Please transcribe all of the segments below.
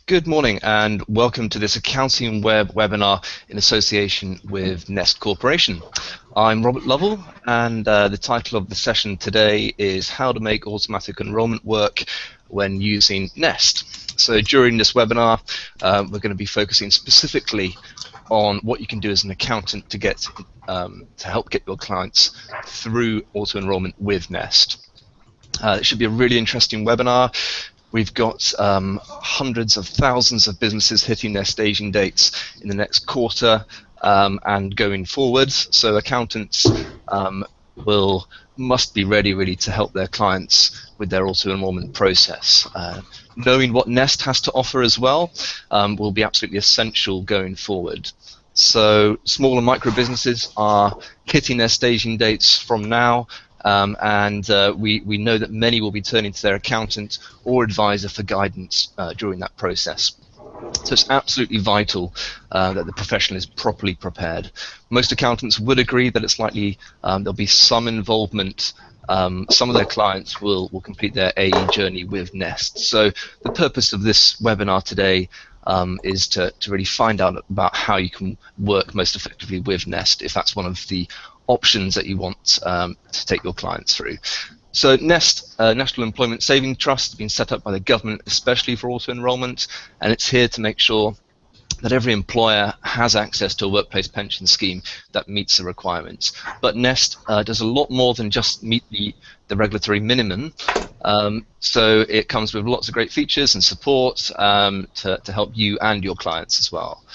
Good morning and welcome to this Accounting Web webinar in association with Nest Corporation. I'm Robert Lovell and the title of the session today is How to Make Automatic Enrollment Work when Using Nest. So during this webinar we're going to be focusing specifically on what you can do as an accountant to get to help get your clients through auto-enrollment with Nest. It should be a really interesting webinar. We've got hundreds of thousands of businesses hitting their staging dates in the next quarter and going forwards. So accountants must be ready really to help their clients with their auto-enrollment process. Knowing what Nest has to offer as well will be absolutely essential going forward. So small and micro businesses are hitting their staging dates from now. We know that many will be turning to their accountant or advisor for guidance during that process. So it's absolutely vital that the professional is properly prepared. Most accountants would agree that it's likely there'll be some involvement. Some of their clients will complete their AE journey with Nest. So the purpose of this webinar today is to really find out about how you can work most effectively with Nest, if that's one of the options that you want to take your clients through. So Nest, National Employment Savings Trust, has been set up by the government especially for auto-enrollment, and it's here to make sure that every employer has access to a workplace pension scheme that meets the requirements. But Nest does a lot more than just meet the regulatory minimum. So it comes with lots of great features and support to help you and your clients as well.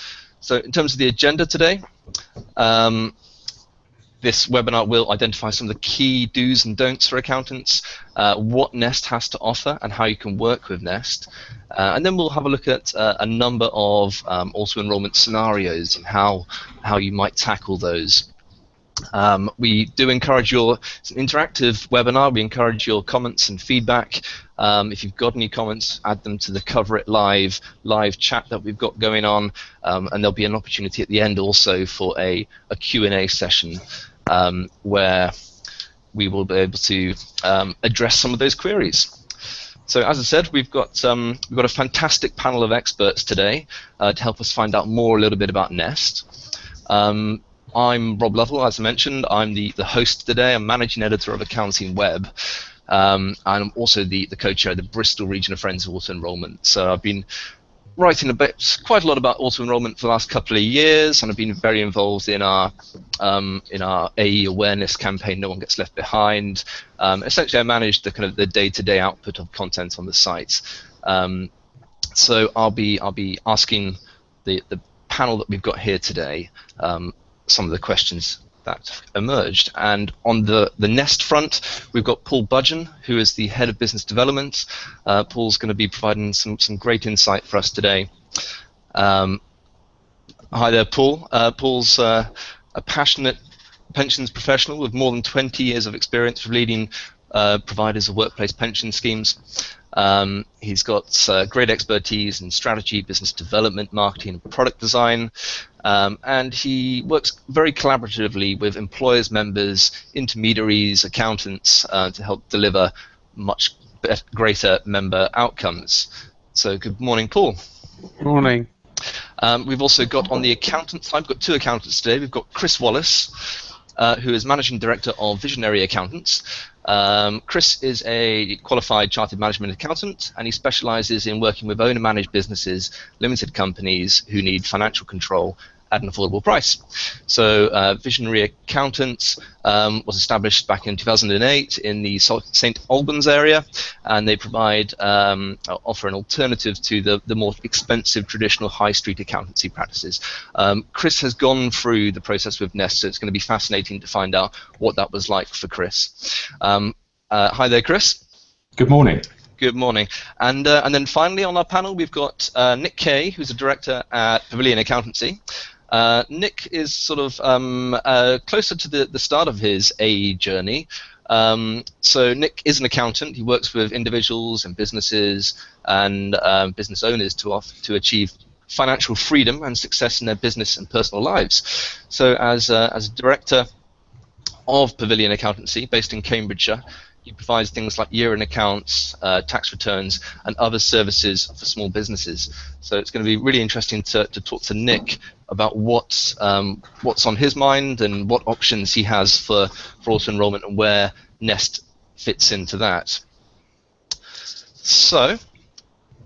So in terms of the agenda today, this webinar will identify some of the key do's and don'ts for accountants, what Nest has to offer and how you can work with Nest. And then we'll have a look at a number of auto-enrollment scenarios and how you might tackle those. We do encourage it's an interactive webinar. We encourage your comments and feedback. If you've got any comments, add them to the Cover It live chat that we've got going on, and there'll be an opportunity at the end also for a Q&A session where we will be able to address some of those queries. So as I said, we've got a fantastic panel of experts today to help us find out a little bit about Nest. I'm Rob Lovell, as I mentioned. I'm the host today. I'm managing editor of Accounting Web. And I'm also the co-chair of the Bristol Region of Friends of Auto-Enrollment. So I've been writing quite a lot about auto-enrollment for the last couple of years, and I've been very involved in our AE awareness campaign, No One Gets Left Behind. Essentially, I manage the day-to-day output of content on the site. So I'll be asking the panel that we've got here today some of the questions that emerged. And on the Nest front, we've got Paul Budgeon, who is the head of business development. Paul's going to be providing some great insight for us today. Hi there, Paul. Paul's a passionate pensions professional with more than 20 years of experience with leading providers of workplace pension schemes. He's got great expertise in strategy, business development, marketing, and product design. And he works very collaboratively with employers, members, intermediaries, accountants to help deliver much greater member outcomes. So good morning, Paul. Good morning. We've also got on the accountant side, we've got two accountants today. We've got Chris Wallace, who is Managing Director of Visionary Accountants. Chris is a qualified chartered management accountant, and he specializes in working with owner-managed businesses, limited companies who need financial control at an affordable price. So Visionary Accountants was established back in 2008 in the St. Albans area, and they provide offer an alternative to the more expensive traditional high street accountancy practices. Chris has gone through the process with Nest, so it's going to be fascinating to find out what that was like for Chris. Hi there, Chris. Good morning. Good morning. And then finally on our panel we've got Nick Kay, who's a director at Pavilion Accountancy. Nick is sort of closer to the start of his AE journey. So Nick is an accountant. He works with individuals and businesses and business owners to achieve financial freedom and success in their business and personal lives. So as a director of Pavilion Accountancy, based in Cambridgeshire, he provides things like year-end accounts, tax returns, and other services for small businesses. So it's going to be really interesting to talk to Nick about what's on his mind and what options he has for auto-enrollment and where Nest fits into that. So,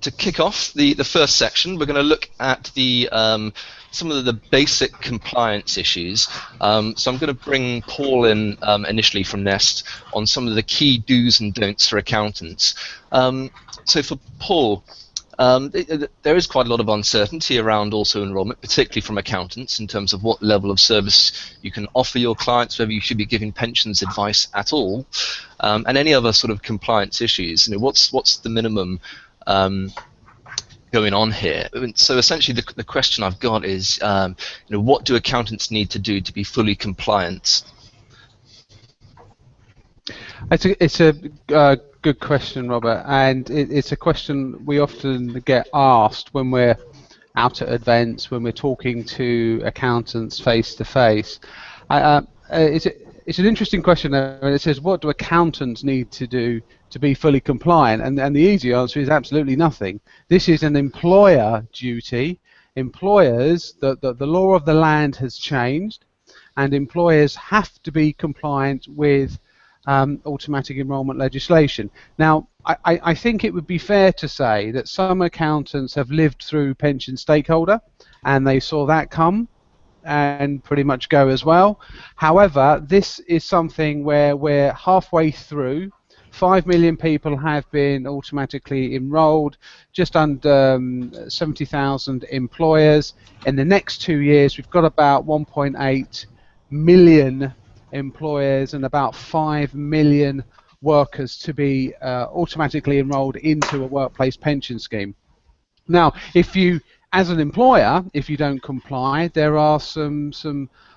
to kick off the first section, we're going to look at the some of the basic compliance issues. So I'm going to bring Paul in initially from Nest on some of the key do's and don'ts for accountants. So for Paul, there is quite a lot of uncertainty around auto-enrollment, particularly from accountants, in terms of what level of service you can offer your clients, whether you should be giving pensions advice at all, and any other sort of compliance issues. What's the minimum going on here? So essentially the question I've got is, what do accountants need to do to be fully compliant? It's a good question, Robert, and it's a question we often get asked when we're out at events, when we're talking to accountants face to face. It's an interesting question, and it says, what do accountants need to do to be fully compliant? And the easy answer is absolutely nothing. This is an employer duty. Employers, the law of the land has changed, and employers have to be compliant with automatic enrolment legislation. Now, I think it would be fair to say that some accountants have lived through pension stakeholder, and they saw that come and pretty much go as well. However, this is something where we're halfway through. 5 million people have been automatically enrolled, just under 70,000 employers. In the next 2 years, we've got about 1.8 million employers and about 5 million workers to be automatically enrolled into a workplace pension scheme. Now, as an employer, if you don't comply, there are some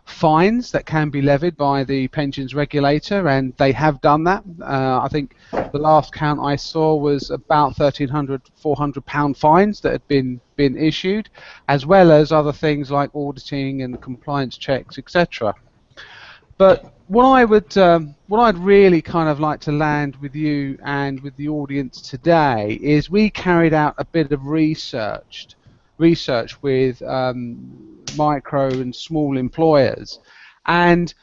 fines that can be levied by the pensions regulator, and they have done that. I think the last count I saw was about £1,300, £400 fines that had been issued, as well as other things like auditing and compliance checks, etc. But what I'd really kind of like to land with you and with the audience today is we carried out a bit of research with micro and small employers, and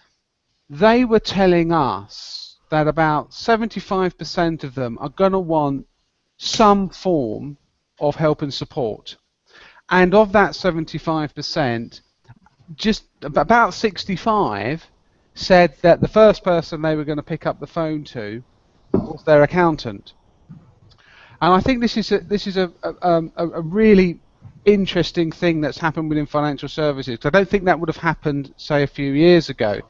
they were telling us that about 75% of them are going to want some form of help and support, and of that 75%, just about 65 said that the first person they were going to pick up the phone to was their accountant. And I think this is a really interesting thing that's happened within financial services. I don't think that would have happened, say, a few years ago.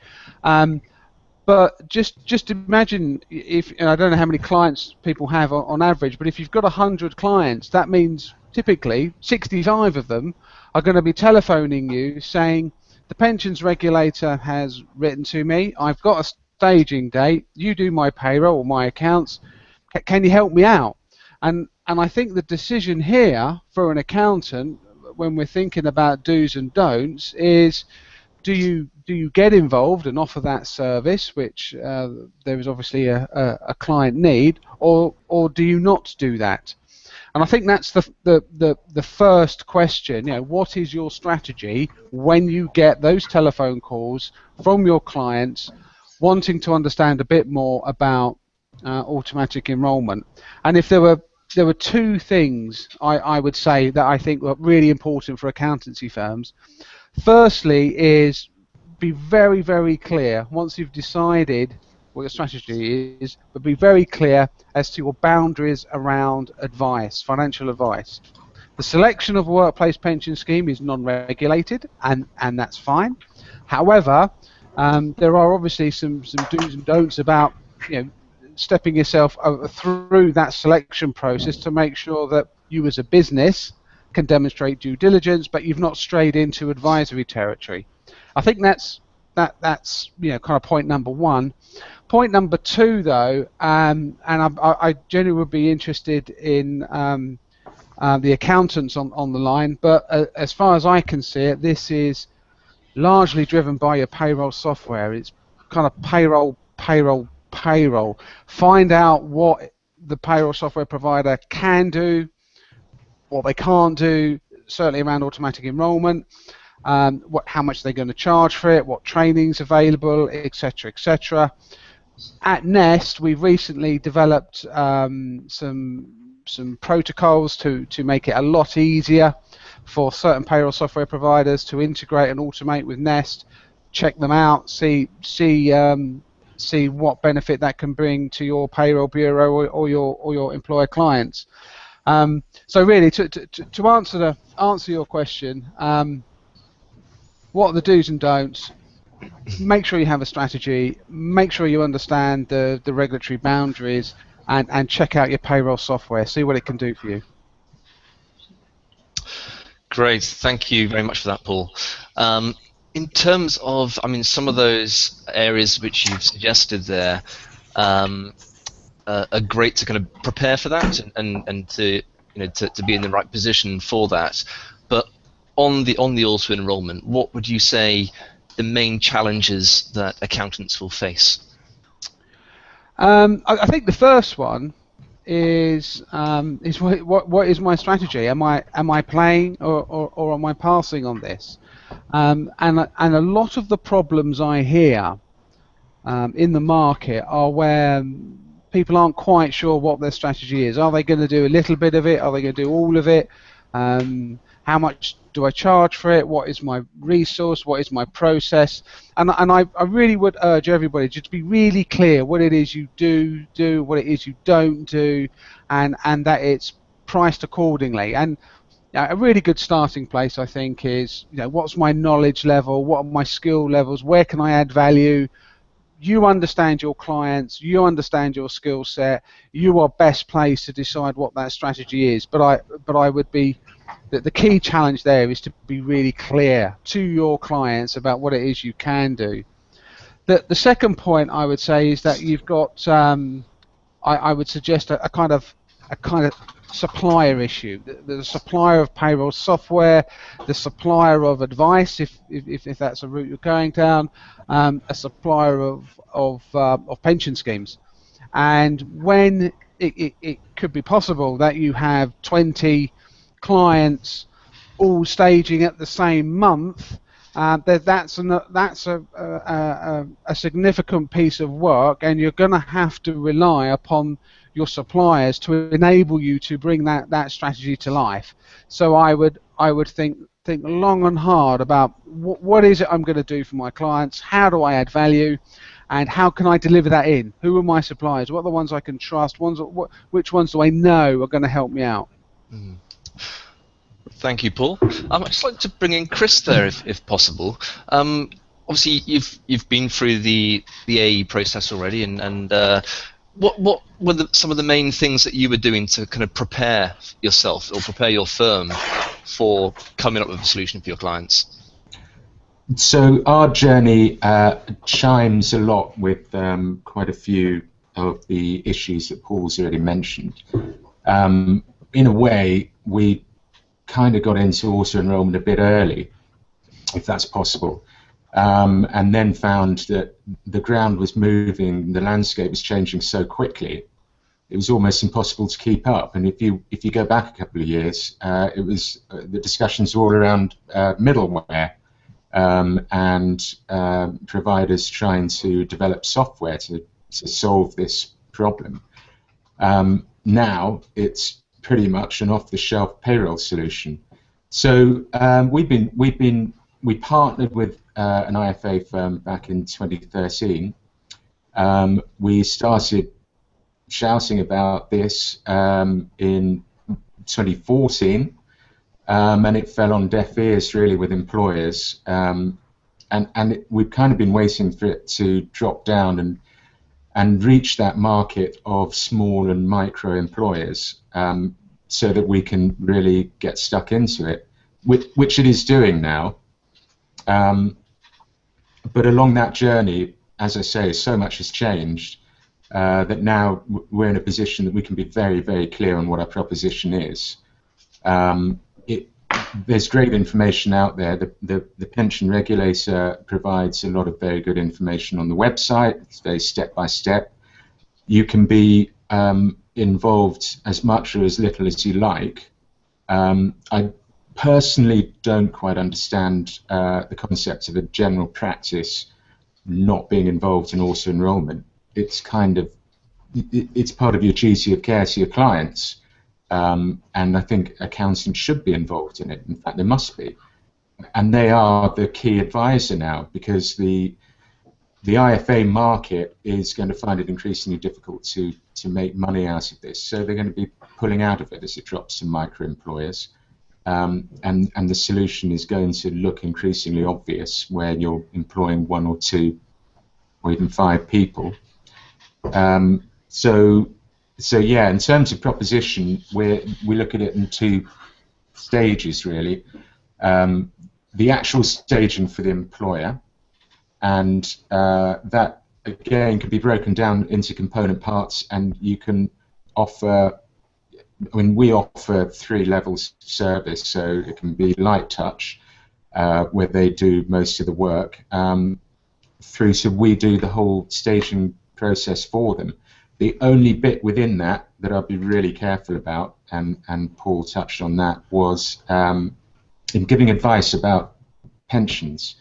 But just imagine if, and I don't know how many clients people have on average, but if you've got 100 clients, that means typically 65 of them are going to be telephoning you saying, the pensions regulator has written to me, I've got a staging date, you do my payroll or my accounts, can you help me out? And I think the decision here for an accountant, when we're thinking about do's and don'ts, is do you get involved and offer that service, which there is obviously a client need, or do you not do that? And I think that's the first question. What is your strategy when you get those telephone calls from your clients wanting to understand a bit more about automatic enrolment? And if there were two things I would say that I think were really important for accountancy firms. Firstly is be very, very clear once you've decided what your strategy is, but be very clear as to your boundaries around advice, financial advice. The selection of a workplace pension scheme is non-regulated, and that's fine. However, there are obviously some do's and don'ts about stepping yourself through that selection process to make sure that you as a business can demonstrate due diligence, but you've not strayed into advisory territory. I think that's kind of point number one. Point number two, though, and I genuinely would be interested in the accountants on the line, but as far as I can see it, this is largely driven by your payroll software. It's kind of payroll payroll. Find out what the payroll software provider can do, what they can't do, certainly around automatic enrolment, how much they're going to charge for it, what training's available, etc., etc. At Nest, we've recently developed some protocols to make it a lot easier for certain payroll software providers to integrate and automate with Nest. Check them out, see what benefit that can bring to your payroll bureau or your employer clients. So really, to answer your question, what are the do's and don'ts? Make sure you have a strategy. Make sure you understand the regulatory boundaries, and check out your payroll software. See what it can do for you. Great, thank you very much for that, Paul. In terms of, I mean, some of those areas which you've suggested there are great to kind of prepare for that and to to be in the right position for that. But on the auto enrollment, what would you say the main challenges that accountants will face? I think the first one is what is my strategy? Am I playing or am I passing on this? And a lot of the problems I hear in the market are where people aren't quite sure what their strategy is. Are they going to do a little bit of it? Are they going to do all of it? How much do I charge for it? What is my resource? What is my process? And I really would urge everybody just to be really clear what it is you do, what it is you don't do, and that it's priced accordingly. And a really good starting place, I think, is what's my knowledge level? What are my skill levels? Where can I add value? You understand your clients, you understand your skill set, you are best placed to decide what that strategy is. But I would be the key challenge there is to be really clear to your clients about what it is you can do. The second point I would say is that you've got I would suggest a kind of supplier issue. The supplier of payroll software, the supplier of advice, if that's a route you're going down, a supplier of pension schemes, and when it could be possible that you have 20 clients all staging at the same month, that's a significant piece of work, and you're going to have to rely upon your suppliers to enable you to bring that strategy to life. So I would think long and hard about what is it I'm going to do for my clients, how do I add value, and how can I deliver that in? Who are my suppliers? What are the ones I can trust? Which ones do I know are going to help me out? Mm. Thank you, Paul. I'd just like to bring in Chris there, if possible. Obviously, you've been through the AE process already, and what were some of the main things that you were doing to kind of prepare yourself or prepare your firm for coming up with a solution for your clients? So our journey chimes a lot with quite a few of the issues that Paul's already mentioned. In a way, we kind of got into auto-enrollment a bit early, if that's possible, and then found that the ground was moving, the landscape was changing so quickly, it was almost impossible to keep up. And if you go back a couple of years, it was the discussions were all around middleware and providers trying to develop software to solve this problem. Now it's pretty much an off-the-shelf payroll solution. So we partnered with an IFA firm back in 2013. We started shouting about this in 2014, and it fell on deaf ears really with employers. We've kind of been waiting for it to drop down and reach that market of small and micro employers, so that we can really get stuck into it, which it is doing now. But along that journey, as I say, so much has changed that now we're in a position that we can be very, very clear on what our proposition is. There's great information out there. The pension regulator provides a lot of very good information on the website. It's very step by step. you can be involved as much or as little as you like. I personally don't quite understand the concept of a general practice not being involved in auto enrolment. It's kind of, it's part of your duty of care to your clients, and I think accountants should be involved in it. In fact, they must be, and they are the key advisor now, because the IFA market is going to find it increasingly difficult to make money out of this, so they're going to be pulling out of it as it drops to micro-employers. And the solution is going to look increasingly obvious where you're employing 1 or 2 or even 5 people. So yeah, in terms of proposition, we look at it in 2 stages really. The actual staging for the employer, and that again can be broken down into component parts, and you can offer, I mean, we offer 3 levels of service, so it can be light touch, where they do most of the work, through to we do the whole staging process for them. The only bit within that I'd be really careful about, and Paul touched on that, was in giving advice about pensions.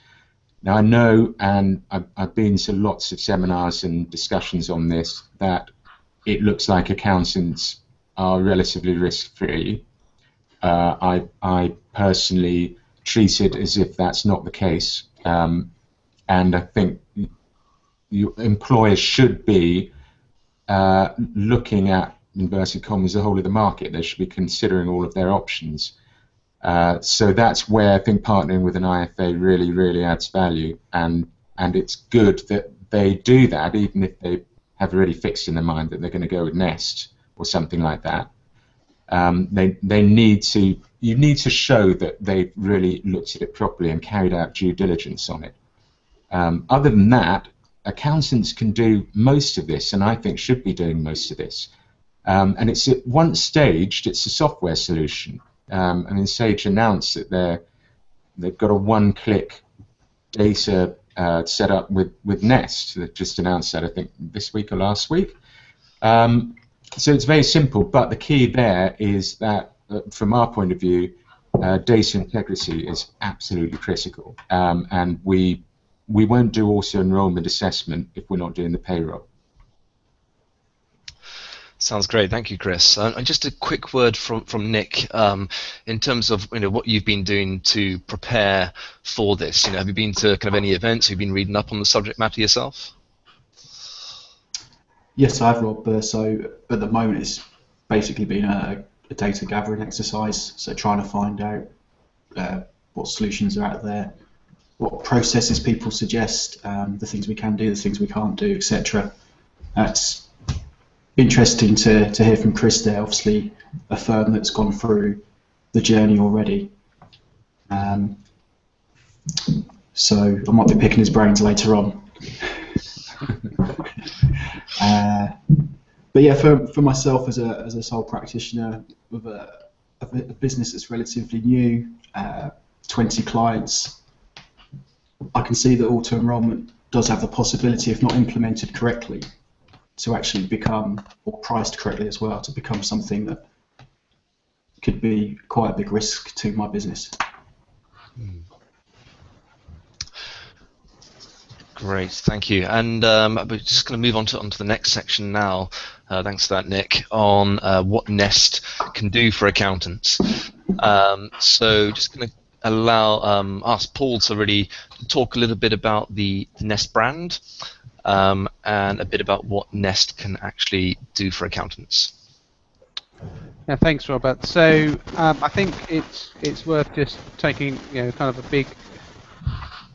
Now I know, and I've been to lots of seminars and discussions on this, that it looks like accountants are relatively risk-free. I personally treat it as if that's not the case, and I think employers should be looking at, inverted commas, the whole of the market. They should be considering all of their options. So that's where I think partnering with an IFA really, really adds value, and it's good that they do that, even if they have already fixed in their mind that they're going to go with Nest or something like that. They need to, you need to show that they've really looked at it properly and carried out due diligence on it. Other than that, accountants can do most of this, and I think should be doing most of this. And it's, once staged, it's a software solution. I mean, Sage announced that they've got a one-click data set up with Nest. They just announced that, I think, this week or last week. So it's very simple, but the key there is that, from our point of view, data integrity is absolutely critical, and we won't do auto enrollment assessment if we're not doing the payroll. Sounds great, thank you, Chris. And just a quick word from Nick, in terms of what you've been doing to prepare for this. Have you been to kind of any events? Have you been reading up on the subject matter yourself? Yes, I have, Rob. So at the moment, it's basically been a data gathering exercise. So trying to find out what solutions are out there, what processes people suggest, the things we can do, the things we can't do, etc. It's interesting to hear from Chris there. Obviously, a firm that's gone through the journey already. So I might be picking his brains later on. But yeah, for myself as a sole practitioner with a business that's relatively new, 20 clients, I can see that auto enrolment does have the possibility, if not implemented correctly, to actually become, or priced correctly as well, to become something that could be quite a big risk to my business. Great, thank you. And we're just going to move on to the next section now. Thanks for that, Nick, on what Nest can do for accountants. So just going to ask Paul to really talk a little bit about the Nest brand, and a bit about what Nest can actually do for accountants. Yeah, thanks, Robert. So I think it's worth just taking kind of a big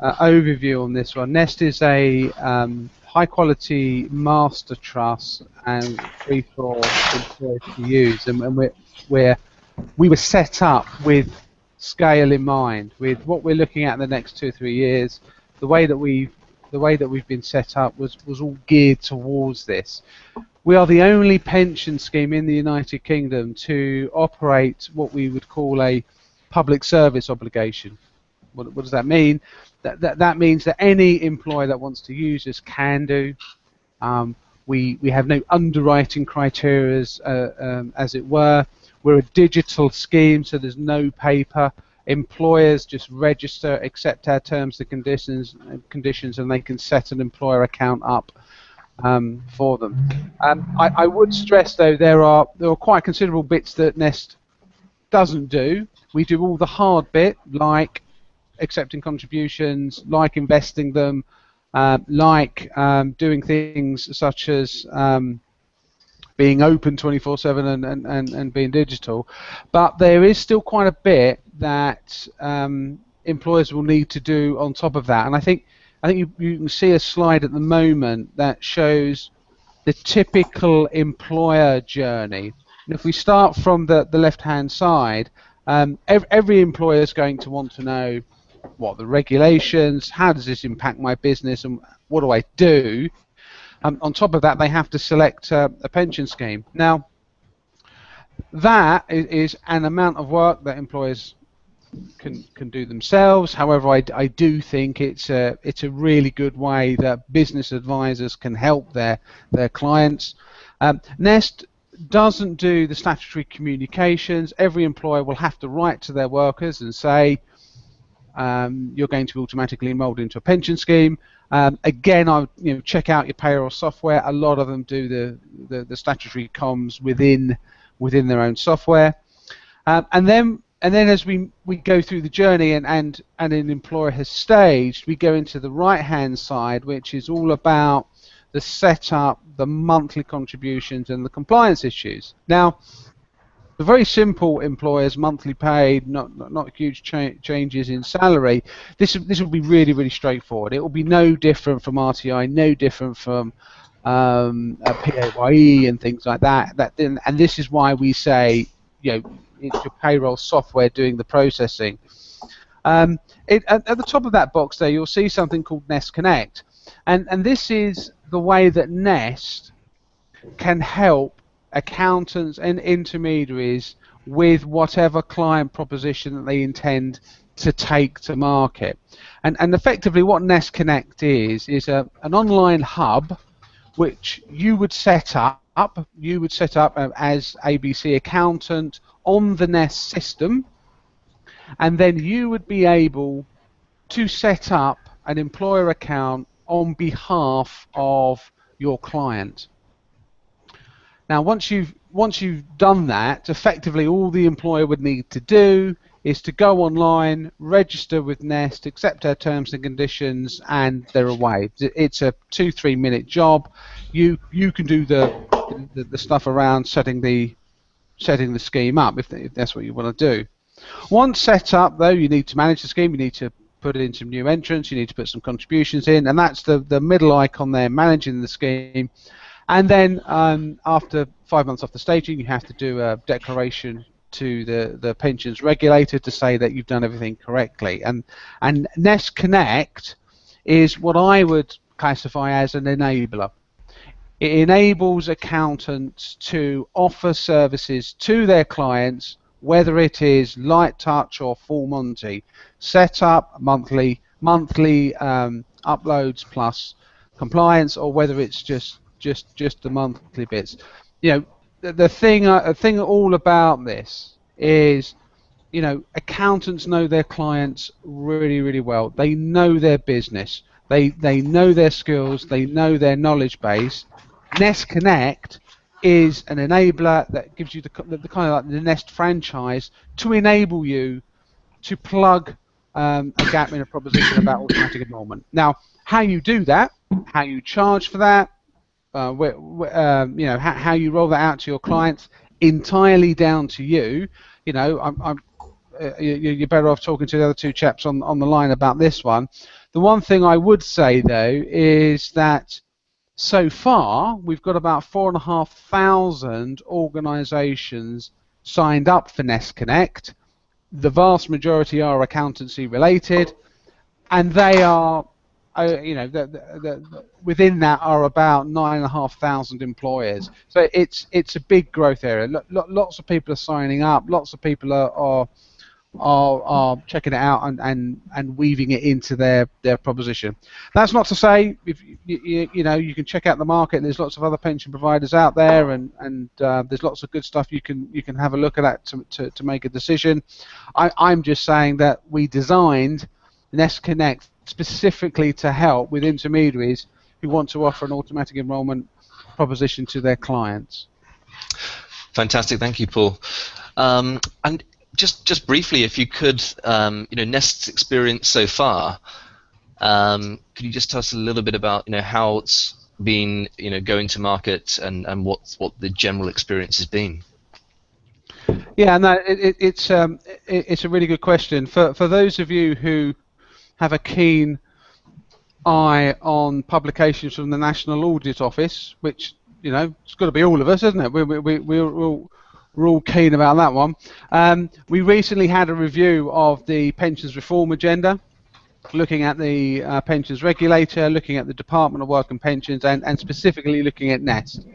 overview on this one. Nest is a high-quality master trust and free for employers to use, and we were set up with scale in mind, with what we're looking at in the next 2 or 3 years. The way that we've been set up was all geared towards this. We are the only pension scheme in the United Kingdom to operate what we would call a public service obligation. What does that mean? That means that any employer that wants to use us can do. We have no underwriting criteria, as it were. We're a digital scheme, so there's no paper. Employers just register, accept our terms and conditions, and they can set an employer account up for them. I would stress, though, there are quite considerable bits that Nest doesn't do. We do all the hard bit, like accepting contributions, like investing them, like doing things such as being open 24/7 and being digital. But there is still quite a bit that employers will need to do on top of that. And I think you can see a slide at the moment that shows the typical employer journey. And if we start from the left-hand side, every employer is going to want to know what the regulations, how does this impact my business, and what do I do? On top of that, they have to select a pension scheme. Now, that is an amount of work that employers can do themselves. However, I do think it's a really good way that business advisors can help their clients. Nest doesn't do the statutory communications. Every employer will have to write to their workers and say, you're going to be automatically enrolled into a pension scheme. Again, I would check out your payroll software. A lot of them do the statutory comms within their own software, and then as we go through the journey and an employer has staged, we go into the right-hand side, which is all about the setup, the monthly contributions, and the compliance issues. Now, the very simple employers, monthly paid, not huge changes in salary. This will be really, really straightforward. It will be no different from RTI, no different from a PAYE and things like that. And this is why we say, it's your payroll software doing the processing. At the top of that box there, you'll see something called Nest Connect, and this is the way that Nest can help accountants and intermediaries with whatever client proposition that they intend to take to market. And effectively what Nest Connect is an online hub which you would set up as ABC accountant on the Nest system, and then you would be able to set up an employer account on behalf of your client. Now, once you've done that, effectively all the employer would need to do is to go online, register with Nest, accept our terms and conditions, and they're away. It's a 2-3 minute job. You can do the stuff around setting the scheme up if that's what you want to do. Once set up, though, you need to manage the scheme. You need to put in some new entrants. You need to put some contributions in, and that's the middle icon there, managing the scheme. And then after 5 months off the staging, you have to do a declaration to the pensions regulator to say that you've done everything correctly. And Nest Connect is what I would classify as an enabler. It enables accountants to offer services to their clients, whether it is light touch or full Monty, set up monthly uploads plus compliance, or whether it's just the monthly bits. The thing all about this is, accountants know their clients really, really well. They know their business. They know their skills. They know their knowledge base. Nest Connect is an enabler that gives you the kind of like the Nest franchise to enable you to plug a gap in a proposition about automatic enrolment. Now, how you do that, how you charge for that, how you roll that out to your clients, entirely down to you. You're better off talking to the other two chaps on the line about this one. The one thing I would say, though, is that so far we've got about 4,500 organisations signed up for Nest Connect. The vast majority are accountancy related, and they are, within that are about 9,500 employers. So it's a big growth area. Lots of people are signing up. Lots of people are checking it out and weaving it into their proposition. That's not to say if you know, you can check out the market and there's lots of other pension providers out there, and there's lots of good stuff you can have a look at that to make a decision. I'm just saying that we designed Nest Connect specifically to help with intermediaries who want to offer an automatic enrolment proposition to their clients. Fantastic, thank you, Paul. And just briefly, if you could, you know, Nest's experience so far. Could you just tell us a little bit about, you know, how it's been, you know, going to market and what the general experience has been? Yeah, no, it's a really good question. For those of you who have a keen eye on publications from the National Audit Office, which, you know, it's got to be all of us, isn't it? We're all keen about that one. We recently had a review of the pensions reform agenda, looking at the pensions regulator, looking at the Department of Work and Pensions, and specifically looking at Nest.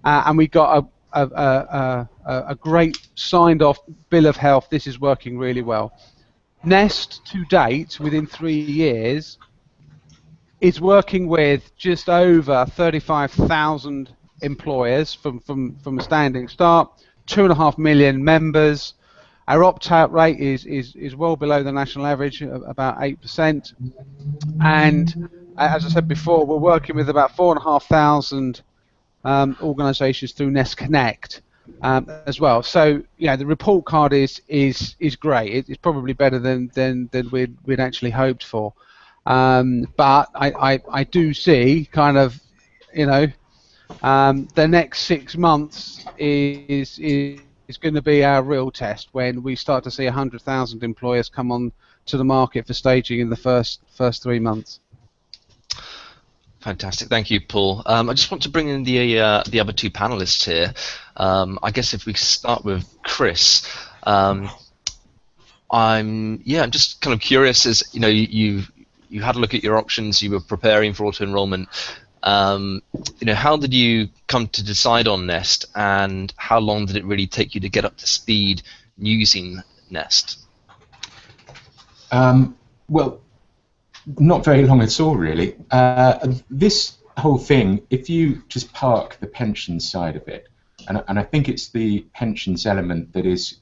And we got a great signed off bill of health. This is working really well. Nest to date, within 3 years, is working with just over 35,000 employers from a standing start, 2.5 million members. Our opt-out rate is well below the national average, about 8%. And as I said before, we're working with about 4,500 organisations through Nest Connect as well. So yeah, the report card is great. It's probably better than we'd actually hoped for. But I do see kind of, you know, the next 6 months is going to be our real test, when we start to see 100,000 employers come on to the market for staging in the first 3 months. Fantastic, thank you, Paul. I just want to bring in the other two panelists here. I guess if we start with Chris, I'm just kind of curious, as you know, you had a look at your options, you were preparing for auto enrollment. You know, how did you come to decide on Nest, and how long did it really take you to get up to speed using Nest? Well, not very long at all, really. This whole thing, if you just park the pensions side of it, and I think it's the pensions element that is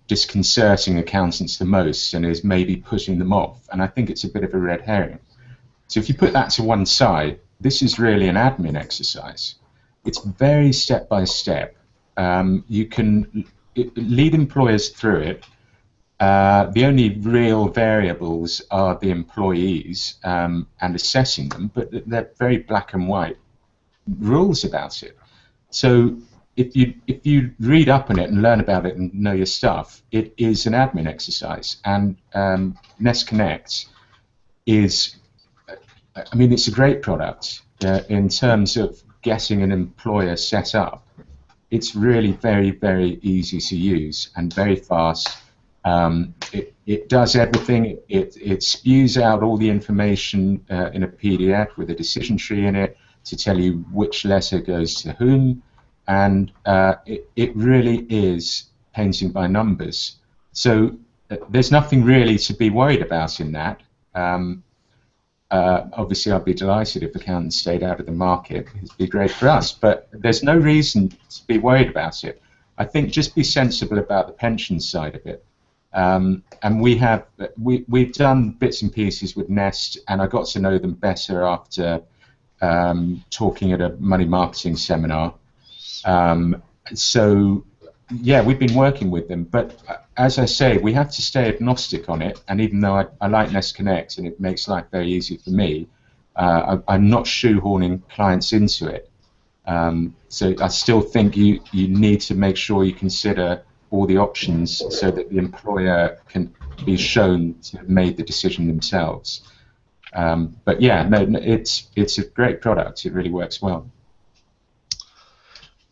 disconcerting accountants the most and is maybe putting them off, and I think it's a bit of a red herring. So if you put that to one side, this is really an admin exercise. It's very step by step. You can lead employers through it. The only real variables are the employees and assessing them, but they're very black and white rules about it. So if you read up on it and learn about it and know your stuff, it is an admin exercise. And Nest Connect is, I mean, it's a great product in terms of getting an employer set up. It's really very, very easy to use and very fast. It does everything. It spews out all the information in a PDF with a decision tree in it to tell you which letter goes to whom, and it really is painting by numbers. So there's nothing really to be worried about in that. Obviously, I'd be delighted if accountants stayed out of the market. It'd be great for us, but there's no reason to be worried about it. I think just be sensible about the pension side of it. And we've done bits and pieces with Nest, and I got to know them better after talking at a money marketing seminar. So yeah, we've been working with them, but as I say, we have to stay agnostic on it. And even though I like Nest Connect and it makes life very easy for me, I'm not shoehorning clients into it. So I still think you need to make sure you consider all the options so that the employer can be shown to have made the decision themselves. But yeah, no, it's a great product. It really works well.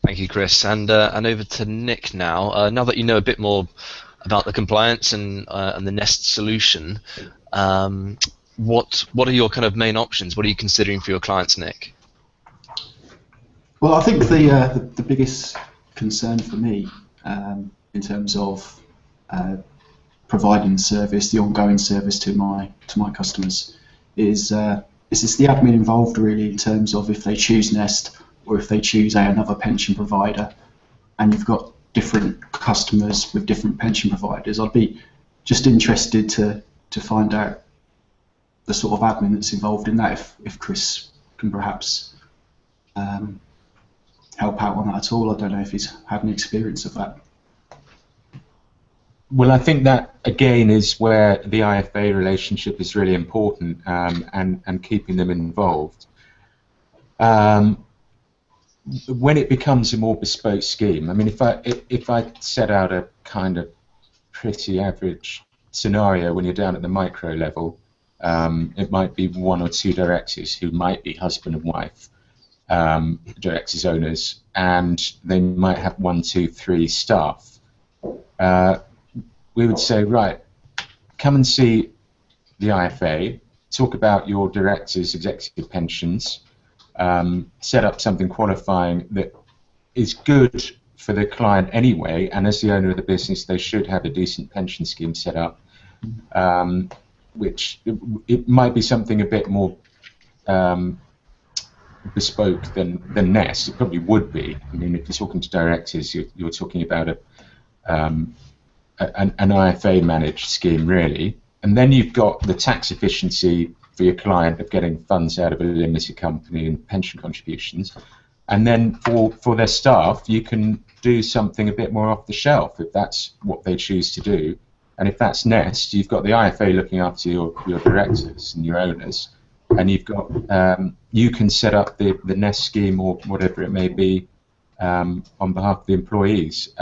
Thank you, Chris. And over to Nick now. Now that you know a bit more about the compliance and the Nest solution, what are your kind of main options? What are you considering for your clients, Nick? Well, I think the biggest concern for me in terms of providing the service, the ongoing service to my customers, is it's the admin involved really in terms of if they choose Nest or if they choose another pension provider, and you've got different customers with different pension providers. I'd be just interested to find out the sort of admin that's involved in that, if Chris can perhaps help out on that at all. I don't know if he's had any experience of that. Well, I think that, again, is where the IFA relationship is really important, and keeping them involved. When it becomes a more bespoke scheme, I mean, if I set out a kind of pretty average scenario when you're down at the micro level, it might be one or two directors who might be husband and wife, directors, owners, and they might have 1, 2, 3 staff. We would say, right, come and see the IFA, talk about your directors' executive pensions, set up something qualifying that is good for the client anyway, and as the owner of the business, they should have a decent pension scheme set up, which it might be something a bit more bespoke than Nest. It probably would be. I mean, if you're talking to directors, you're talking about an IFA managed scheme, really. And then you've got the tax efficiency for your client of getting funds out of a limited company and pension contributions. And then for their staff, you can do something a bit more off the shelf if that's what they choose to do. And if that's Nest, you've got the IFA looking after your directors and your owners, and you've got you can set up the Nest scheme or whatever it may be on behalf of the employees.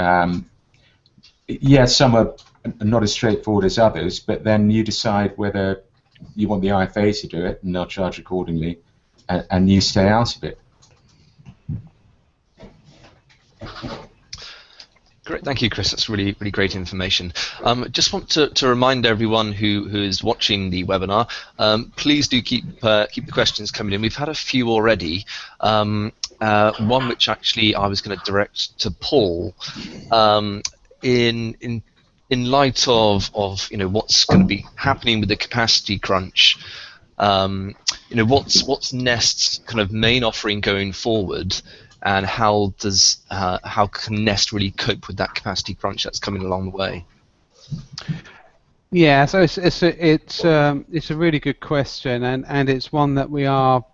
Yeah, some are not as straightforward as others, but then you decide whether you want the IFA to do it, and they'll charge accordingly, and you stay out of it. Great, thank you, Chris. That's really great information. Just want to remind everyone who is watching the webinar, please do keep the questions coming in. We've had a few already. One which actually I was going to direct to Paul. In light of what's going to be happening with the capacity crunch, what's Nest's kind of main offering going forward, and how can Nest really cope with that capacity crunch that's coming along the way? Yeah, so it's a really good question, and it's one that we are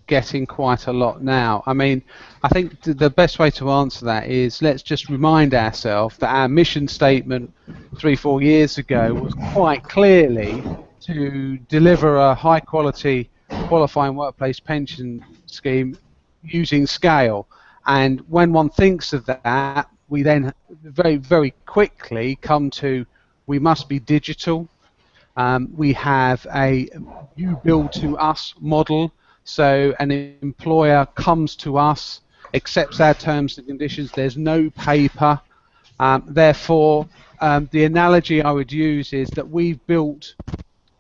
getting quite a lot now. I mean, I think the best way to answer that is let's just remind ourselves that our mission statement 3-4 years ago was quite clearly to deliver a high quality qualifying workplace pension scheme using scale. And when one thinks of that, we then very quickly come to we must be digital. We have a you build to us model. So an employer comes to us, accepts our terms and conditions. There's no paper. Therefore, the analogy I would use is that we've built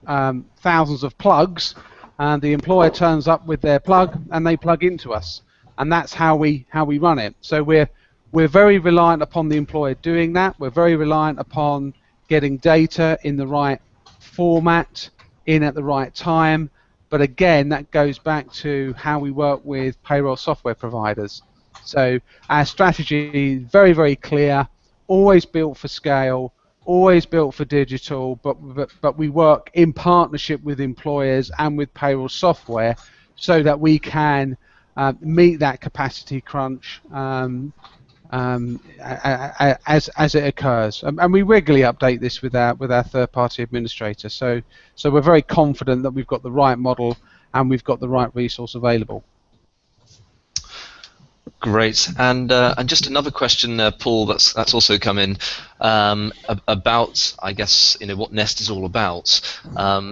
thousands of plugs, and the employer turns up with their plug, and they plug into us, and that's how we run it. So we're very reliant upon the employer doing that. We're very reliant upon getting data in the right format, in at the right time. But again, that goes back to how we work with payroll software providers. So our strategy is very clear, always built for scale, always built for digital, but we work in partnership with employers and with payroll software so that we can meet that capacity crunch as it occurs, and we regularly update this with our third-party administrator. So we're very confident that we've got the right model and we've got the right resource available. Great, and just another question, Paul, that's also come in about, I guess, what Nest is all about.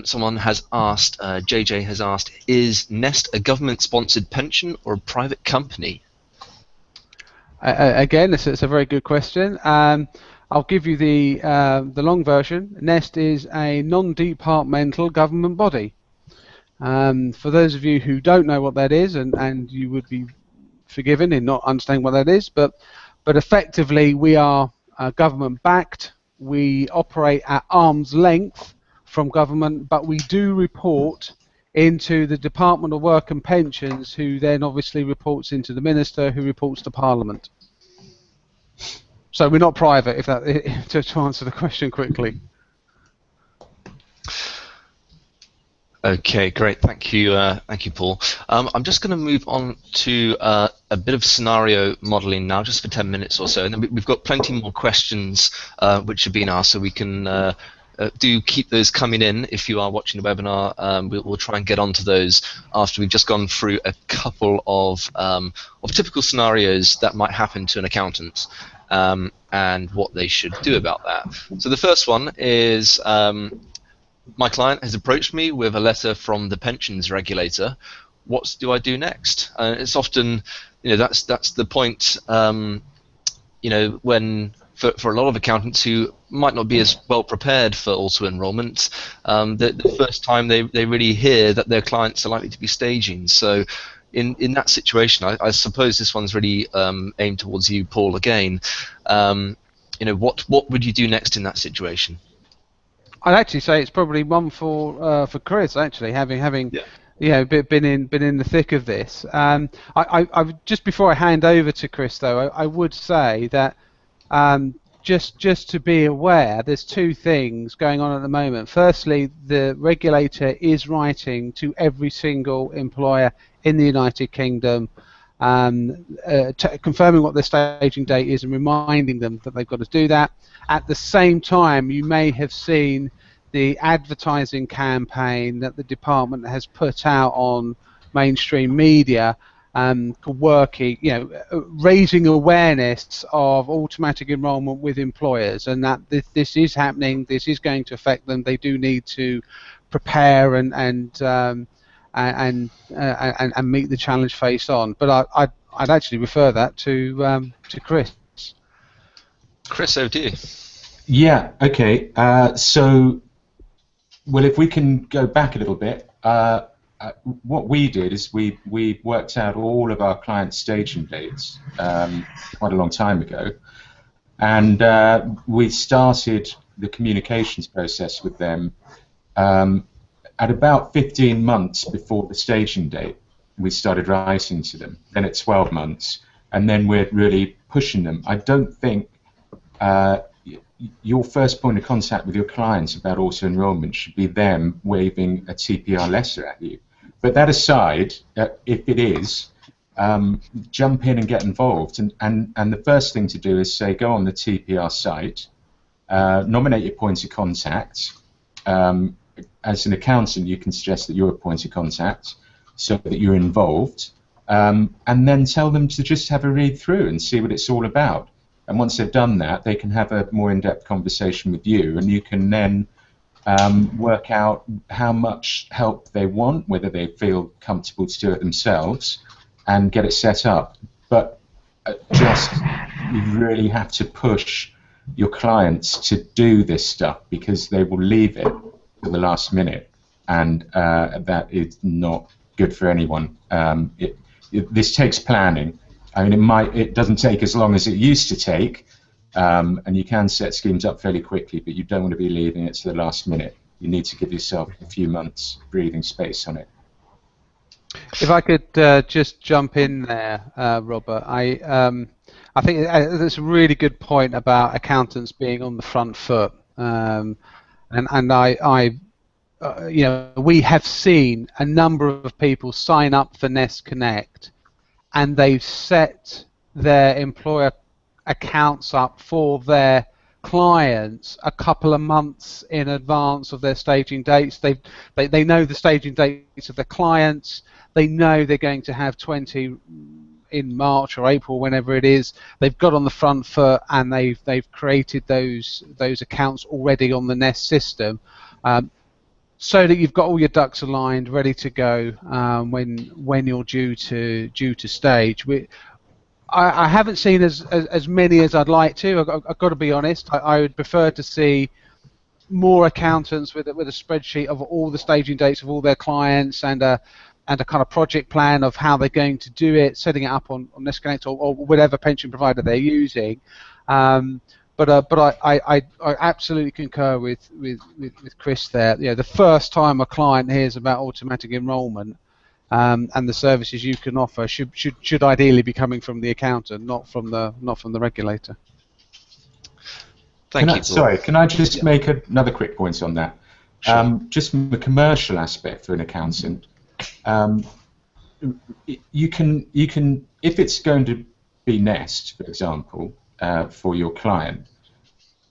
Someone has asked, JJ has asked, is Nest a government-sponsored pension or a private company? Again, it's a very good question. I'll give you the long version. Nest is a non-departmental government body. For those of you who don't know what that is, and you would be forgiven in not understanding what that is, but effectively we are government-backed. we operate at arm's length from government, but we do report into the Department of Work and Pensions, who then obviously reports into the Minister, who reports to Parliament. So we're not private, if that, to answer the question quickly. Okay, great. Thank you, Paul. I'm just going to move on to a bit of scenario modelling now, just for 10 minutes or so, and then we've got plenty more questions which have been asked, so we can do keep those coming in if you are watching the webinar. We'll try and get onto those after we've just gone through a couple of typical scenarios that might happen to an accountant and what they should do about that. So the first one is my client has approached me with a letter from the pensions regulator. What do I do next? It's often, that's the point, when for a lot of accountants who might not be as well prepared for auto enrolment, the first time they really hear that their clients are likely to be staging. So in that situation, I suppose this one's really aimed towards you, Paul, again. What would you do next in that situation? I'd actually say it's probably one for Chris, actually, having been in the thick of this. I just before I hand over to Chris, though, I would say that just to be aware, there's two things going on at the moment. Firstly, the regulator is writing to every single employer in the United Kingdom, confirming what their staging date is and reminding them that they've got to do that. At the same time, you may have seen the advertising campaign that the department has put out on mainstream media, working, raising awareness of automatic enrolment with employers, and that this is happening. This is going to affect them. They do need to prepare and meet the challenge face on. But I'd actually refer that to Chris. Chris, over to you. Yeah. Okay. So, well, if we can go back a little bit, what we did is we worked out all of our clients' staging dates quite a long time ago, and we started the communications process with them at about 15 months before the staging date. We started writing to them. Then at 12 months, and then we're really pushing them. I don't think your first point of contact with your clients about auto-enrollment should be them waving a TPR letter at you. But that aside, if it is, jump in and get involved. And the first thing to do is say, go on the TPR site, nominate your point of contact. As an accountant, you can suggest that you're a point of contact so that you're involved, and then tell them to just have a read through and see what it's all about. And once they've done that, they can have a more in-depth conversation with you, and you can then work out how much help they want, whether they feel comfortable to do it themselves, and get it set up. But you really have to push your clients to do this stuff, because they will leave it to the last minute, and that is not good for anyone. This takes planning. I mean, it doesn't take as long as it used to take, and you can set schemes up fairly quickly, but you don't want to be leaving it to the last minute. You need to give yourself a few months breathing space on it. If I could just jump in there, Robert, I think that's a really good point about accountants being on the front foot, and we have seen a number of people sign up for Nest Connect, and they've set their employer accounts up for their clients a couple of months in advance of their staging dates. They know the staging dates of their clients. They know they're going to have 20 in March or April, whenever it is. They've got on the front foot, and they've created those accounts already on the Nest system, so that you've got all your ducks aligned, ready to go when you're due to stage. I haven't seen as many as I'd like to. I've got to be honest. I would prefer to see more accountants with a spreadsheet of all the staging dates of all their clients, and a kind of project plan of how they're going to do it, setting it up on Nest Connect or whatever pension provider they're using. I absolutely concur with Chris there. The first time a client hears about automatic enrolment and the services you can offer should ideally be coming from the accountant, not from the regulator. Thank you. Sorry, can I just make another quick point on that? Sure. Just from the commercial aspect for an accountant, you can if it's going to be Nest, for example, for your client,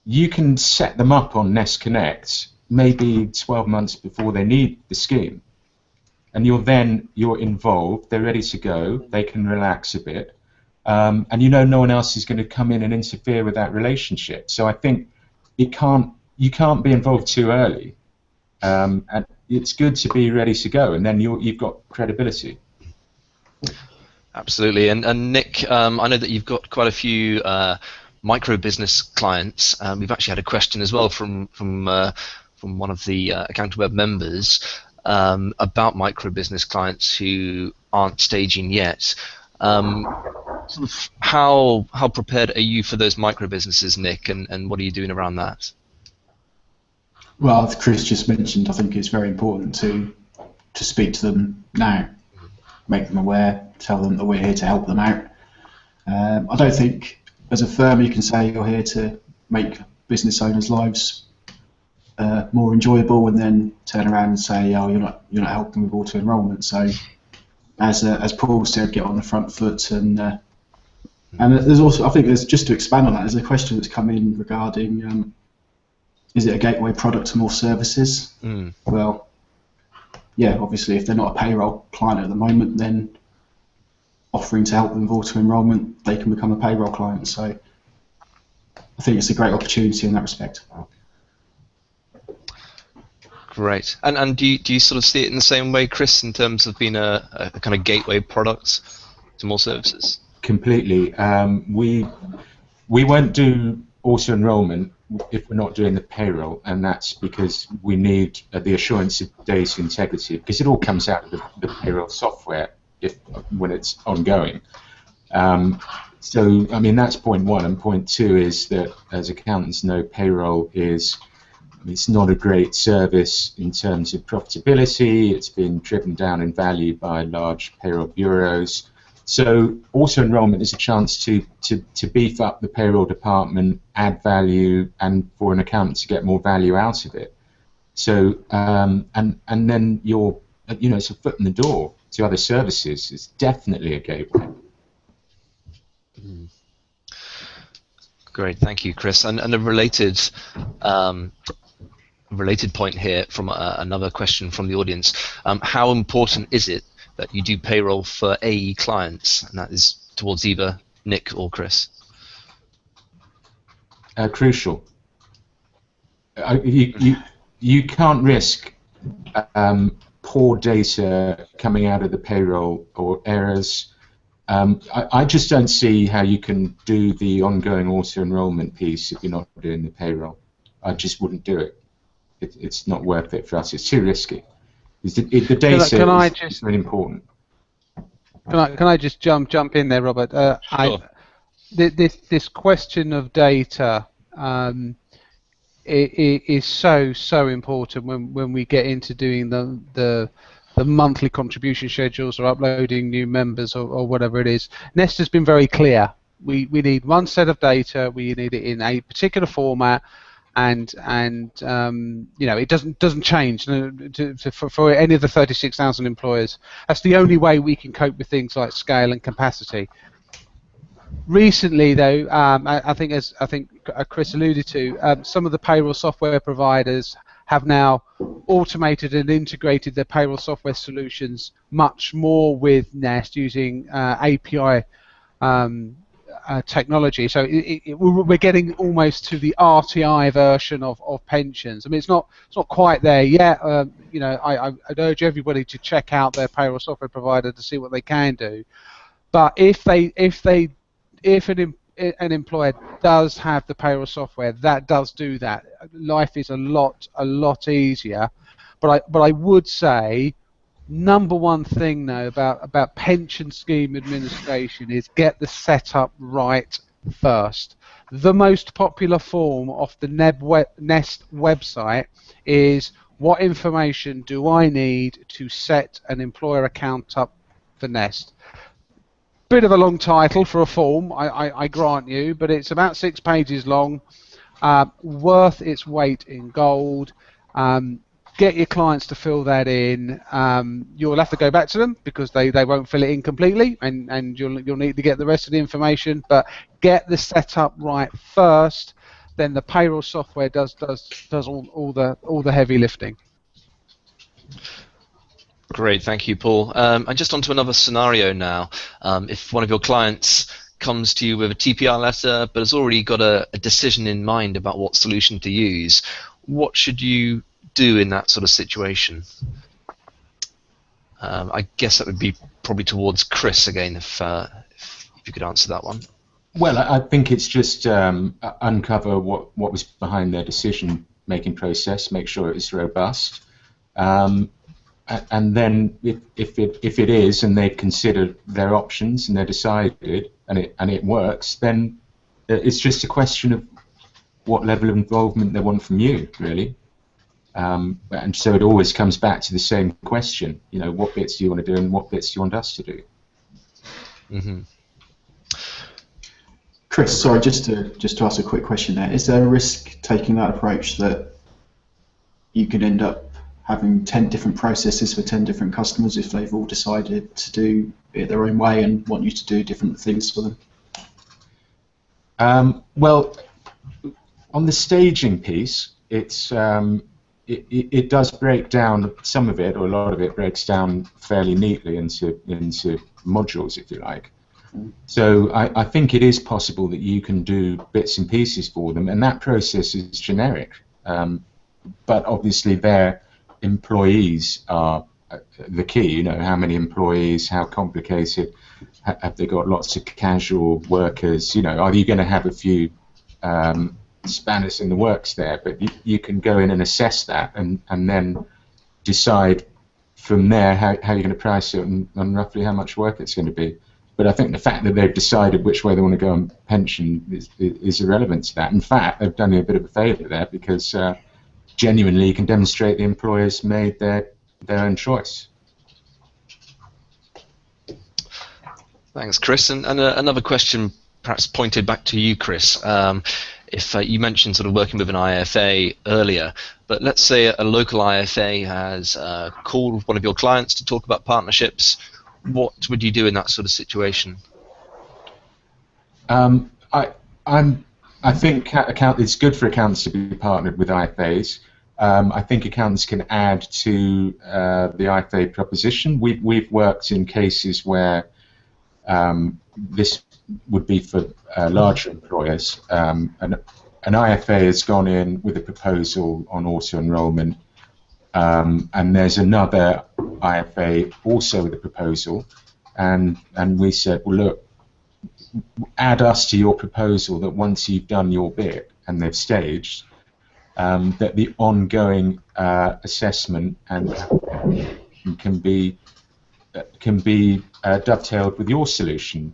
you can set them up on Nest Connect maybe 12 months before they need the scheme, and you're involved. They're ready to go. They can relax a bit. And no one else is going to come in and interfere with that relationship. So I think you can't be involved too early, and it's good to be ready to go, and then you've got credibility. Absolutely, and Nick, I know that you've got quite a few micro business clients. We've actually had a question as well from one of the Accountant Web members about micro business clients who aren't staging yet. How prepared are you for those micro businesses, Nick, and what are you doing around that? Well, as Chris just mentioned, I think it's very important to speak to them now, make them aware, tell them that we're here to help them out. I don't think as a firm you can say you're here to make business owners' lives more enjoyable and then turn around and say, oh, you're not helping with auto enrolment. So as Paul said, get on the front foot, and there's also, I think there's, just to expand on that, there's a question that's come in regarding is it a gateway product to more services? Well, yeah, obviously if they're not a payroll client at the moment, then offering to help them with auto enrolment, they can become a payroll client. So I think it's a great opportunity in that respect. Great. And do you sort of see it in the same way, Chris, in terms of being a kind of gateway product to more services? Completely. We won't do auto enrolment if we're not doing the payroll, and that's because we need the assurance of data integrity, because it all comes out of the payroll software when it's ongoing. So I mean, that's point one, and point two is that, as accountants know, payroll it's not a great service in terms of profitability. It's been driven down in value by large payroll bureaus. So auto enrolment is a chance to beef up the payroll department, add value, and for an accountant to get more value out of it. So and then it's a foot in the door to other services. It's definitely a gateway. Great, thank you, Chris. And a related point here from another question from the audience. How important is it that you do payroll for AE clients? And that is towards either Nick or Chris. Crucial. You can't risk poor data coming out of the payroll or errors. I just don't see how you can do the ongoing auto enrolment piece if you're not doing the payroll. I just wouldn't do it. It's not worth it for us. It's too risky. The data is really important. Can I just jump in there, Robert? Sure. This question of data is so important when we get into doing the monthly contribution schedules or uploading new members or whatever it is. Nest has been very clear. We need one set of data. We need it in a particular format. And it doesn't change for any of the 36,000 employers. That's the only way we can cope with things like scale and capacity. Recently, though, I think Chris alluded to, some of the payroll software providers have now automated and integrated their payroll software solutions much more with Nest using API. Technology, so we're getting almost to the RTI version of pensions. I mean, it's not quite there yet. I'd urge everybody to check out their payroll software provider to see what they can do. But if an employer does have the payroll software, that does do that. Life is a lot easier. But I would say, number one thing though about pension scheme administration is get the setup right first. The most popular form off the Nest website is, what information do I need to set an employer account up for Nest? Bit of a long title for a form, I grant you, but it's about 6 pages long, worth its weight in gold. Get your clients to fill that in. You'll have to go back to them because they won't fill it in completely, and you'll need to get the rest of the information. But get the setup right first. Then the payroll software does all the heavy lifting. Great, thank you, Paul. And just onto another scenario now. If one of your clients comes to you with a TPR letter but has already got a decision in mind about what solution to use, what should you do in that sort of situation? I guess that would be probably towards Chris again, if you could answer that one. Well, I think it's just uncover what was behind their decision-making process, make sure it's robust, and then if it is, and they've considered their options and they're decided, and it works, then it's just a question of what level of involvement they want from you, really. And so it always comes back to the same question, you know, what bits do you want to do and what bits do you want us to do? Mm-hmm. Chris, sorry, just to ask a quick question there. Is there a risk taking that approach that you could end up having 10 different processes for 10 different customers if they've all decided to do it their own way and want you to do different things for them? Well, on the staging piece, it's it does break down, some of it, or a lot of it breaks down fairly neatly into modules, if you like. So I think it is possible that you can do bits and pieces for them, and that process is generic. But obviously their employees are the key, you know, how many employees, how complicated, have they got lots of casual workers, you know, are you going to have a few spanners in the works there? But you can go in and assess that and then decide from there how you're going to price it and roughly how much work it's going to be. But I think the fact that they've decided which way they want to go on pension is irrelevant to that. In fact, they've done you a bit of a favour there, because genuinely you can demonstrate the employers made their own choice. Thanks, Chris. And another question perhaps pointed back to you, Chris. If you mentioned sort of working with an IFA earlier, but let's say a local IFA has called one of your clients to talk about partnerships. What would you do in that sort of situation? I think it's good for accountants to be partnered with IFAs. I think accountants can add to the IFA proposition. We've worked in cases where this would be for larger employers. An IFA has gone in with a proposal on auto-enrolment, and there's another IFA also with a proposal, and we said, well, look, add us to your proposal that once you've done your bit and they've staged, that the ongoing assessment and can be dovetailed with your solution.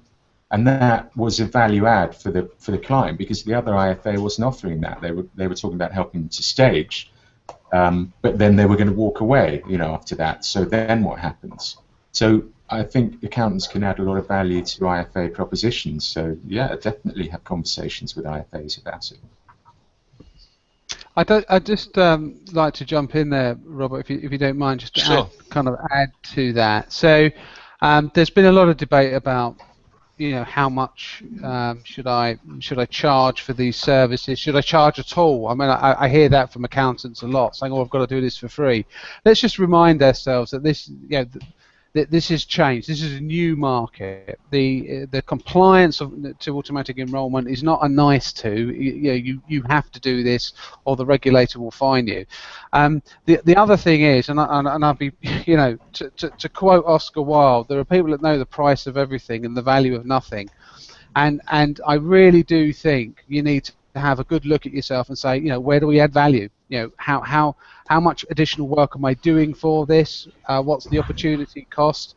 And that was a value add for the client, because the other IFA wasn't offering that. They were talking about helping to stage, but then they were going to walk away, you know, after that. So then what happens? So I think accountants can add a lot of value to IFA propositions. So yeah, definitely have conversations with IFAs about it. I'd just like to jump in there, Robert, if you don't mind, just to Sure. add to that. So there's been a lot of debate about, you know, how much should I charge for these services? Should I charge at all? I mean, I hear that from accountants a lot, saying, "Oh, I've got to do this for free." Let's just remind ourselves that this, you know, this has changed. This is a new market. The compliance to automatic enrolment is not a nice to. You have to do this, or the regulator will fine you. The other thing is, and I'll be, you know, to quote Oscar Wilde, there are people that know the price of everything and the value of nothing, and I really do think you need to have a good look at yourself and say, you know, where do we add value? You know, how much additional work am I doing for this? What's the opportunity cost?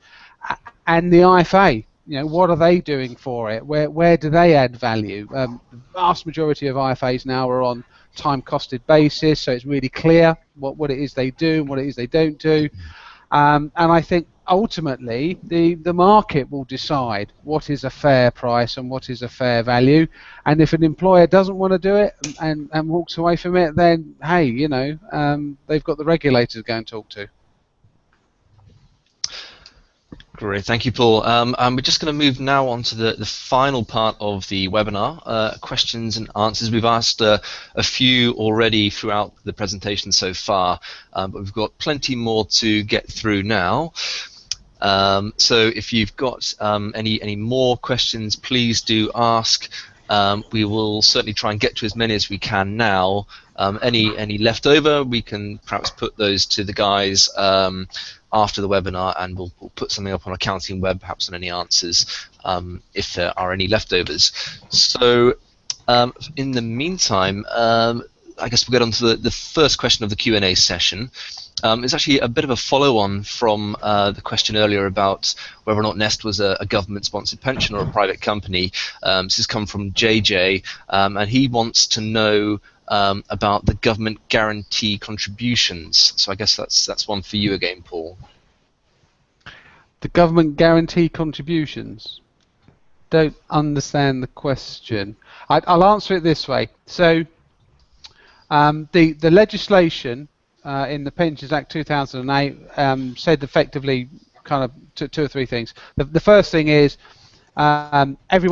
And the IFA, what are they doing for it? Where do they add value? The vast majority of IFAs now are on time-costed basis, so it's really clear what it is they do and what it is they don't do. And I think ultimately the market will decide what is a fair price and what is a fair value. And if an employer doesn't want to do it and walks away from it, then hey, they've got the regulators to go and talk to. Great, thank you, Paul. We're just going to move now on to the final part of the webinar, questions and answers. We've asked a few already throughout the presentation so far, but we've got plenty more to get through now. So if you've got any more questions, please do ask. We will certainly try and get to as many as we can now. Any left over, we can perhaps put those to the guys after the webinar, and we'll put something up on Accounting Web, perhaps on any answers, if there are any leftovers. So in the meantime, I guess we'll get on to the first question of the Q&A session. It's actually a bit of a follow-on from the question earlier about whether or not Nest was a government-sponsored pension or a private company. This has come from JJ, and he wants to know about the government guarantee contributions. So I guess that's one for you again, Paul. The government guarantee contributions? Don't understand the question. I'll answer it this way. So the legislation in the Pensions Act 2008 said effectively kind of two or three things. The first thing is every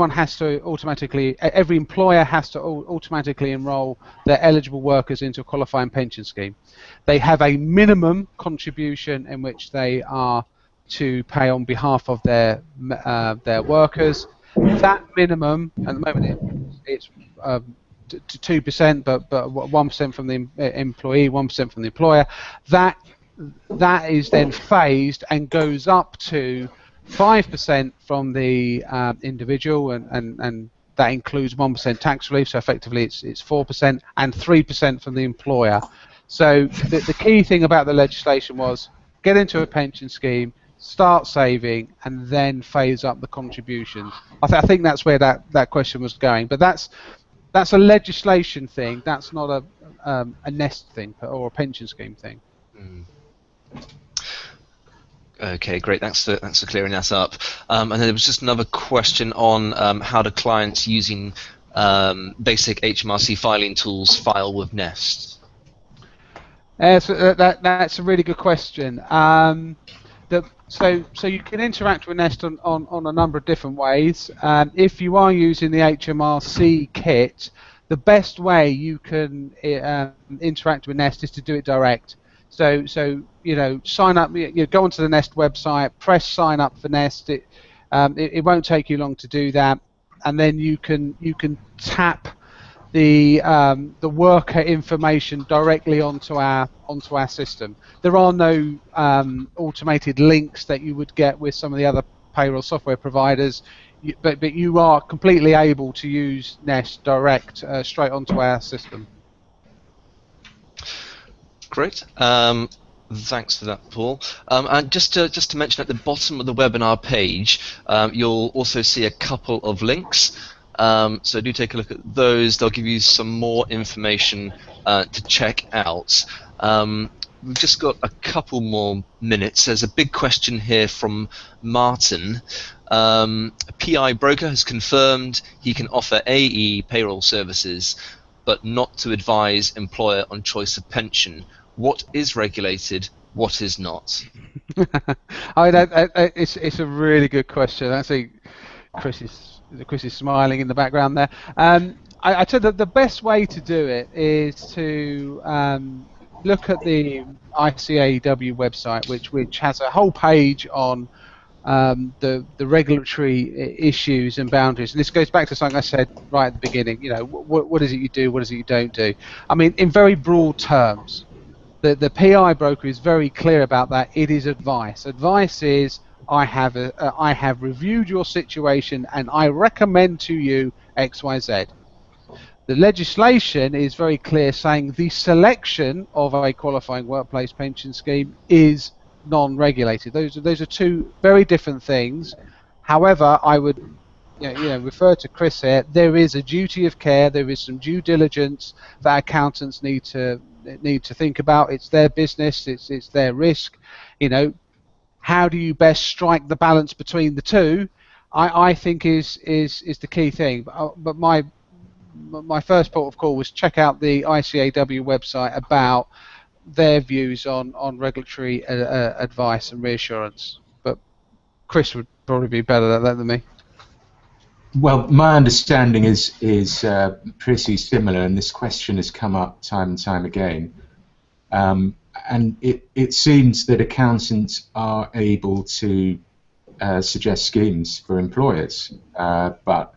employer has to automatically enrol their eligible workers into a qualifying pension scheme. They have a minimum contribution in which they are to pay on behalf of their workers. That minimum, at the moment, it's to 2%, but 1% from the employee, 1% from the employer. That is then phased and goes up to 5% from the individual, and that includes 1% tax relief, so effectively it's 4%, and 3% from the employer. So the key thing about the legislation was get into a pension scheme, start saving, and then phase up the contributions. I think that's where that question was going, but that's a legislation thing. That's not a Nest thing or a pension scheme thing. Mm. Okay, great. Thanks for clearing that up. And then there was just another question on how do clients using basic HMRC filing tools file with Nest? So that's a really good question. So you can interact with Nest on a number of different ways. If you are using the HMRC kit, the best way you can interact with Nest is to do it direct. So sign up. Go onto the Nest website, press sign up for Nest. It won't take you long to do that, and then you can tap the worker information directly onto our system. There are no automated links that you would get with some of the other payroll software providers, but you are completely able to use Nest direct straight onto our system. Great. Thanks for that, Paul. And just to mention, at the bottom of the webinar page, you'll also see a couple of links. So do take a look at those. They'll give you some more information to check out. We've just got a couple more minutes. There's a big question here from Martin. A PI broker has confirmed he can offer AE payroll services, but not to advise employer on choice of pension. What is regulated? What is not? It's a really good question. I think Chris is smiling in the background there. I tell you the best way to do it is to look at the ICAEW website, which has a whole page on the regulatory issues and boundaries. And this goes back to something I said right at the beginning. What is it you do? What is it you don't do? I mean, in very broad terms, the PI broker is very clear about that. It is advice. Advice is I have reviewed your situation and I recommend to you X, Y, Z. The legislation is very clear, saying the selection of a qualifying workplace pension scheme is non-regulated. Those are two very different things. However, I would refer to Chris here. There is a duty of care. There is some due diligence that accountants need to think about. It's their business. It's their risk. How do you best strike the balance between the two? I think is the key thing. But my first port of call was check out the ICAW website about their views on regulatory advice and reassurance. But Chris would probably be better at that than me. Well, my understanding is pretty similar, and this question has come up time and time again. And it seems that accountants are able to suggest schemes for employers, but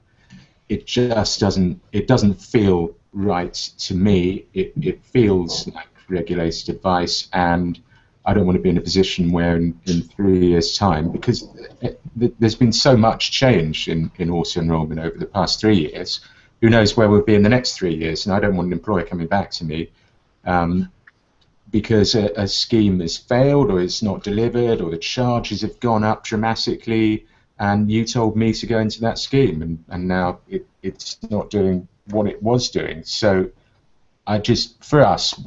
it just doesn't feel right to me. It feels like regulated advice, and I don't want to be in a position where in 3 years' time, because there's been so much change in auto-enrolment over the past 3 years, who knows where we'll be in the next 3 years, and I don't want an employer coming back to me because a scheme has failed or it's not delivered or the charges have gone up dramatically and you told me to go into that scheme and now it's not doing what it was doing. So for us,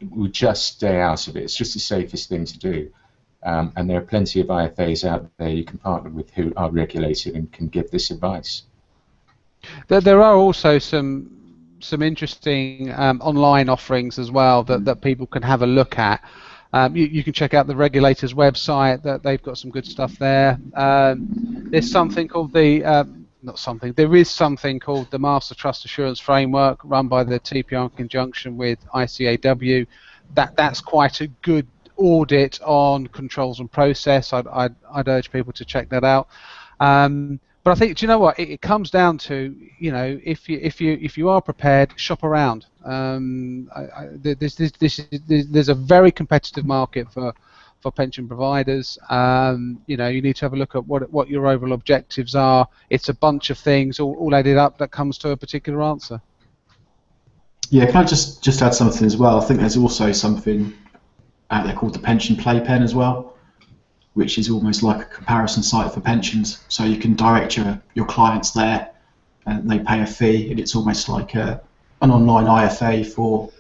we just stay out of it. It's just the safest thing to do. And there are plenty of IFAs out there you can partner with who are regulated and can give this advice. There are also some interesting online offerings as well that people can have a look at. You can check out the regulator's website. That they've got some good stuff there. There's something called there is something called the Master Trust Assurance Framework, run by the TPR in conjunction with ICAW. That's quite a good audit on controls and process. I'd urge people to check that out. But I think, do you know what? It comes down to, if you are prepared, shop around. There's a very competitive market for pension providers. You need to have a look at what your overall objectives are. It's a bunch of things all added up that comes to a particular answer. Yeah, can I just add something as well? I think there's also something out there called the Pension Playpen as well, which is almost like a comparison site for pensions. So you can direct your clients there, and they pay a fee, and it's almost like an online IFA for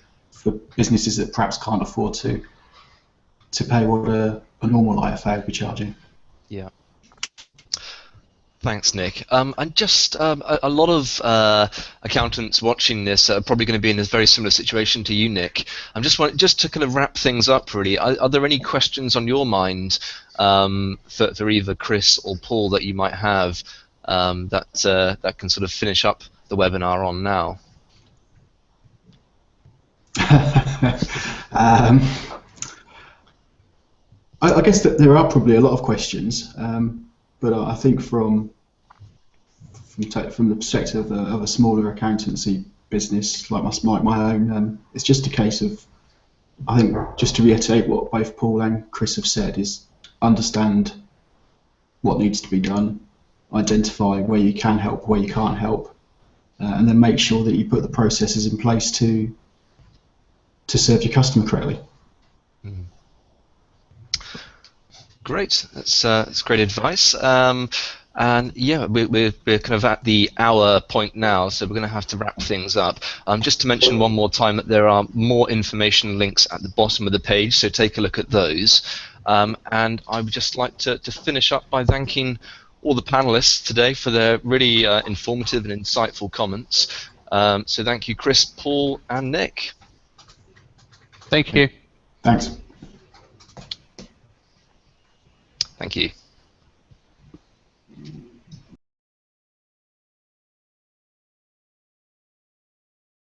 businesses that perhaps can't afford to pay what a normal IFA would be charging. Yeah. Thanks, Nick. And just a lot of accountants watching this are probably going to be in a very similar situation to you, Nick. I'm just to kind of wrap things up, really. Are there any questions on your mind for either Chris or Paul that you might have that can sort of finish up the webinar on now? I guess that there are probably a lot of questions, but I think from the perspective of a smaller accountancy business like my own, it's just a case of, I think, just to reiterate what both Paul and Chris have said, is understand what needs to be done, identify where you can help, where you can't help, and then make sure that you put the processes in place to serve your customer correctly. Mm. Great, that's great advice. And yeah, we're kind of at the hour point now, so we're going to have to wrap things up. Just to mention one more time that there are more information links at the bottom of the page, so take a look at those. And I would just like to finish up by thanking all the panelists today for their really informative and insightful comments. So thank you, Chris, Paul, and Nick. Thank you. Thanks. Thank you.